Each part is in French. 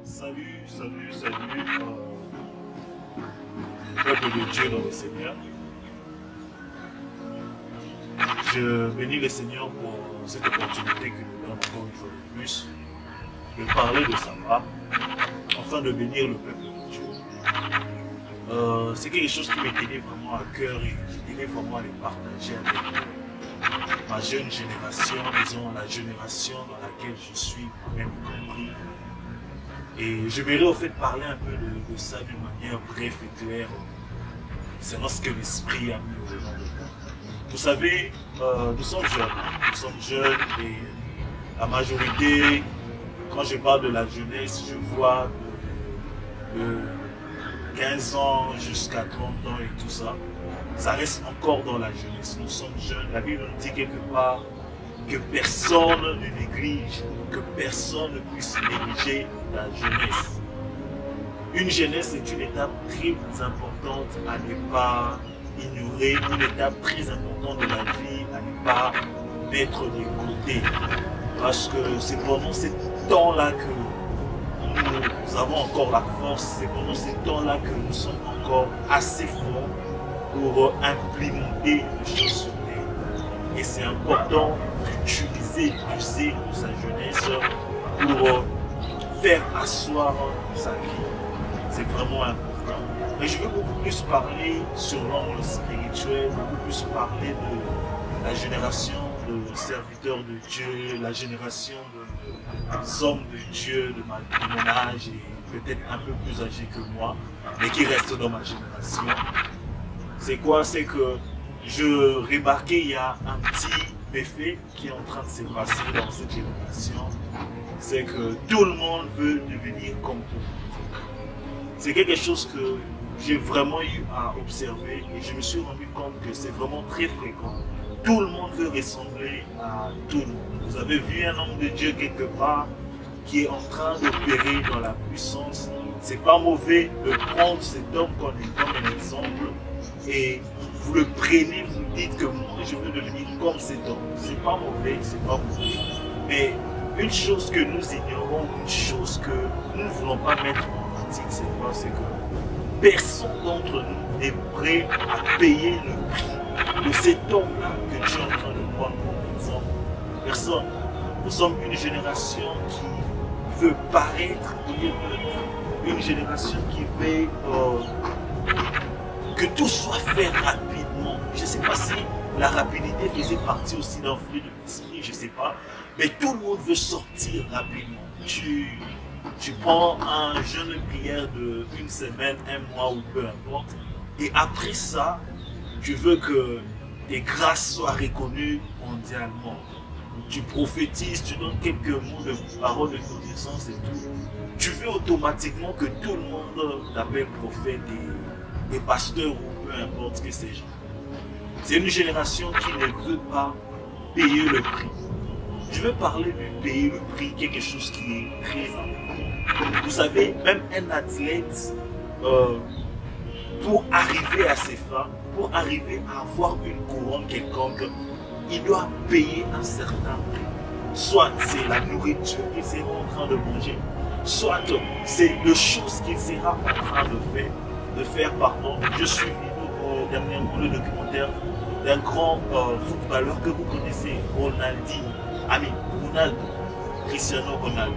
Salut, peuple de Dieu dans le Seigneur. Je bénis le Seigneur pour cette opportunité qu'il nous donne encore une fois de plus de parler de sa part, afin de bénir le peuple de Dieu. C'est quelque chose qui m'est tenu vraiment à cœur et qui tenait vraiment à les partager avec ma jeune génération, disons la génération dans laquelle je suis moi-même compris. Et je voudrais au fait parler un peu de ça d'une manière brève et claire, selon ce que l'Esprit a mis au devant de moi. Vous savez, nous sommes jeunes et la majorité, quand je parle de la jeunesse, je vois de 15 ans jusqu'à 30 ans et tout ça. Ça reste encore dans la jeunesse. Nous sommes jeunes. La Bible nous dit quelque part que personne ne néglige, que personne ne puisse négliger la jeunesse. Une jeunesse est une étape très importante à ne pas ignorer, une étape très importante de la vie à ne pas mettre de côté. Parce que c'est pendant ce temps-là que nous avons encore la force, c'est pendant ce temps-là que nous sommes encore assez forts pour implémenter les choses sur terre. Et c'est important d'user de sa jeunesse pour faire asseoir sa vie. C'est vraiment important. Mais je veux beaucoup plus parler sur l'angle spirituel, beaucoup plus parler de la génération de serviteurs de Dieu, la génération des hommes de Dieu de mon âge et peut-être un peu plus âgés que moi, mais qui restent dans ma génération. C'est quoi? C'est que je remarquais il y a un petit effet qui est en train de se passer dans cette génération. C'est que tout le monde veut devenir comme tout le monde. C'est quelque chose que j'ai vraiment eu à observer et je me suis rendu compte que c'est vraiment très fréquent. Tout le monde veut ressembler à tout le monde. Vous avez vu un homme de Dieu quelque part qui est en train d'opérer dans la puissance. C'est pas mauvais de prendre cet homme comme un exemple et vous le prenez, vous dites que moi je veux devenir comme cet homme. C'est pas mauvais, c'est pas mauvais. Mais une chose que nous ignorons, une chose que nous ne voulons pas mettre en pratique, c'est quoi? C'est que personne d'entre nous n'est prêt à payer le prix de cet homme-là que tu es en train de prendre comme exemple. Personne. Nous sommes une génération qui veut paraître au lieu d'être. Une génération qui veut que tout soit fait rapidement. Je ne sais pas si la rapidité faisait partie aussi d'un fruit de l'esprit, je ne sais pas. Mais tout le monde veut sortir rapidement. Tu prends un jeûne de prière de une semaine, un mois ou peu importe. Et après ça, tu veux que tes grâces soient reconnues mondialement. Tu prophétises, tu donnes quelques mots de paroles de connaissance et tout. Tu veux automatiquement que tout le monde t'appelle prophète et pasteur ou peu importe ce que c'est. C'est une génération qui ne veut pas payer le prix. Je veux parler de payer le prix, quelque chose qui est très important. Vous savez, même un athlète, pour arriver à ses fins, pour arriver à avoir une couronne quelconque, il doit payer un certain prix. Soit c'est la nourriture qu'il sera en train de manger, soit c'est les choses qu'il sera en train de faire. Je suis dernièrement le documentaire d'un grand footballeur que vous connaissez, Cristiano Ronaldo.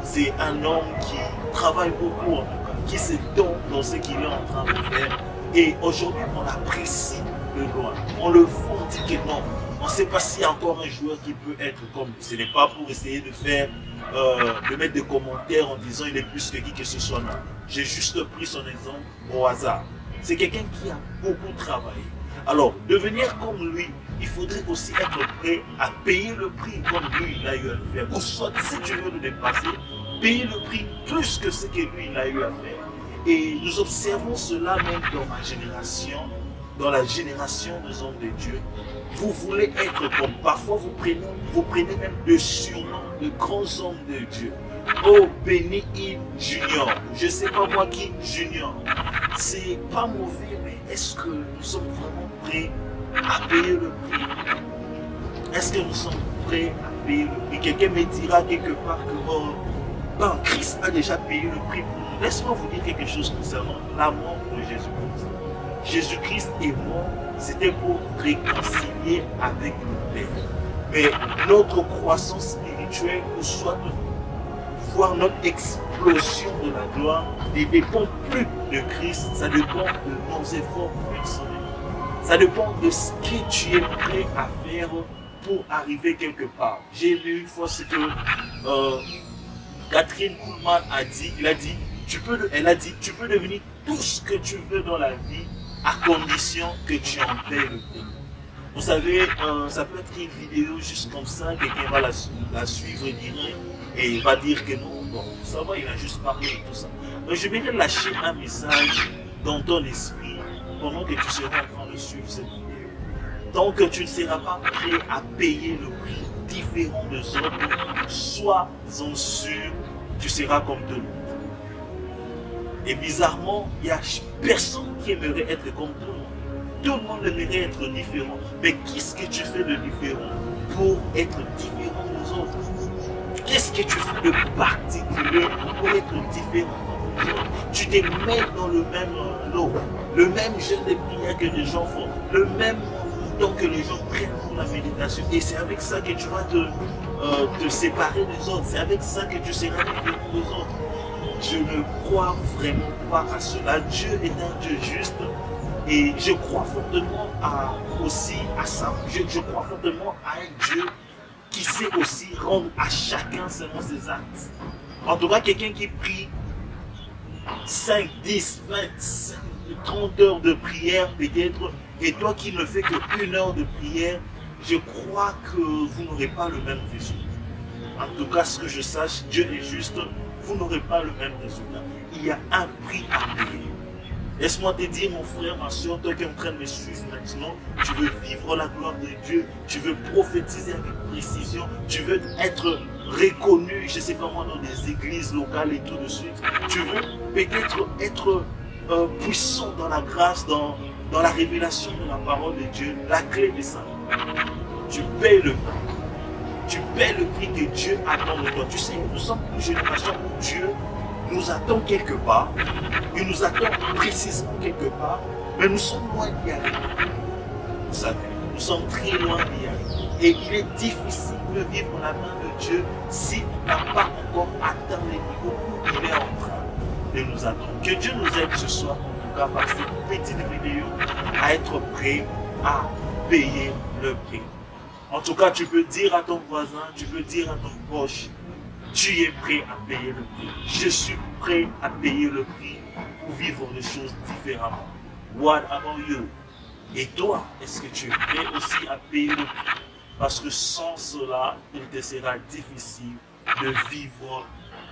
C'est un homme qui travaille beaucoup, qui se donne dans ce qu'il est en train de faire. Et aujourd'hui, on apprécie de loin. On le voit, on dit que non. On ne sait pas s'il y a encore un joueur qui peut être comme lui. Ce n'est pas pour essayer de faire, de mettre des commentaires en disant il est plus que qui que ce soit. Non. J'ai juste pris son exemple au hasard. C'est quelqu'un qui a beaucoup travaillé. Alors, devenir comme lui, il faudrait aussi être prêt à payer le prix comme lui il a eu à le faire. Ou soit, si tu veux le dépasser, payer le prix plus que ce que lui il a eu à faire. Et nous observons cela même dans ma génération, dans la génération des hommes de Dieu. Vous voulez être comme, parfois vous prenez même de surnoms de grands hommes de Dieu. Oh, Benny Hinn Junior, je ne sais pas moi qui Junior. C'est pas mauvais, mais est-ce que nous sommes vraiment prêts à payer le prix? Est-ce que nous sommes prêts à payer le prix? Quelqu'un me dira quelque part que oh, Ben, Christ a déjà payé le prix pour nous. Laisse-moi vous dire quelque chose concernant l'amour de Jésus-Christ. Jésus-Christ est mort, c'était pour réconcilier avec le Père. Mais notre croissance spirituelle, ou soit voir notre explosion de la gloire, ne dépend plus de Christ, ça dépend de nos efforts personnels. Ça dépend de ce que tu es prêt à faire pour arriver quelque part. J'ai lu une fois ce que Catherine Kuhlman a dit. Elle a dit, tu peux devenir tout ce que tu veux dans la vie à condition que tu en paies le prix. Vous savez, ça peut être une vidéo juste comme ça, quelqu'un va la suivre et va dire que non, bon, ça va, il a juste parlé et tout ça. Donc je vais te lâcher un message dans ton esprit pendant que tu seras en train de suivre cette vidéo. Tant que tu ne seras pas prêt à payer le prix différent des autres, sois-en sûr, tu seras comme tout le monde. Et bizarrement, il n'y a personne qui aimerait être comme tout le monde. Tout le monde aimerait être différent. Mais qu'est-ce que tu fais de différent pour être différent des autres? Qu'est-ce que tu fais de particulier pour être différent des autres? Tu te mets dans le même lot, le même jeûne de prière que les gens font, le même temps que les gens prennent pour la méditation. Et c'est avec ça que tu vas te séparer des autres. C'est avec ça que tu seras différent des autres. Je ne crois vraiment pas à cela. Dieu est un Dieu juste. Et je crois fortement aussi à ça. Je crois fortement à un Dieu qui sait aussi rendre à chacun selon ses actes. En tout cas, quelqu'un qui prie 5, 10, 25, 30 heures de prière peut-être, et toi qui ne fais que 1 heure de prière, je crois que vous n'aurez pas le même résultat. En tout cas, ce que je sache, Dieu est juste, vous n'aurez pas le même résultat. Il y a un prix à payer. Laisse-moi te dire, mon frère, ma soeur, toi qui es en train de me suivre maintenant, tu veux vivre la gloire de Dieu, tu veux prophétiser avec précision, tu veux être reconnu, je ne sais pas moi, dans des églises locales et tout de suite. Tu veux peut-être être puissant dans la grâce, dans la révélation de la parole de Dieu, la clé de ça. Tu payes le prix. Tu paies le prix que Dieu attend de toi. Tu sais, nous sommes une génération où Dieu nous attend quelque part. Il nous attend précisément quelque part. Mais nous sommes loin d'y aller. Vous savez, nous sommes très loin d'y aller. Et il est difficile de vivre la main de Dieu si on n'a pas encore atteint les niveaux où il est en train de nous attendre. Que Dieu nous aide ce soir, en tout cas par cette petite vidéo, à être prêt à payer le prix. En tout cas, tu peux dire à ton voisin, tu peux dire à ton proche, tu es prêt à payer le prix. Je suis prêt à payer le prix pour vivre les choses différemment. What about you? Et toi, est-ce que tu es prêt aussi à payer le prix? Parce que sans cela, il te sera difficile de vivre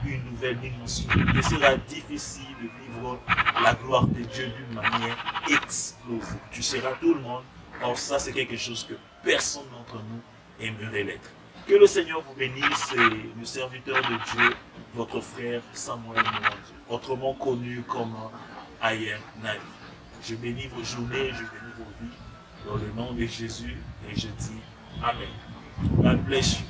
une nouvelle dimension. Il te sera difficile de vivre la gloire de Dieu d'une manière explosive. Tu seras tout le monde. Or ça, c'est quelque chose que personne d'entre nous aimerait l'être. Que le Seigneur vous bénisse et le serviteur de Dieu, votre frère Samuel Mouanzou, autrement connu comme I Am Navi. Je bénis vos journées, je bénis vos vies, dans le nom de Jésus, et je dis Amen. God bless you.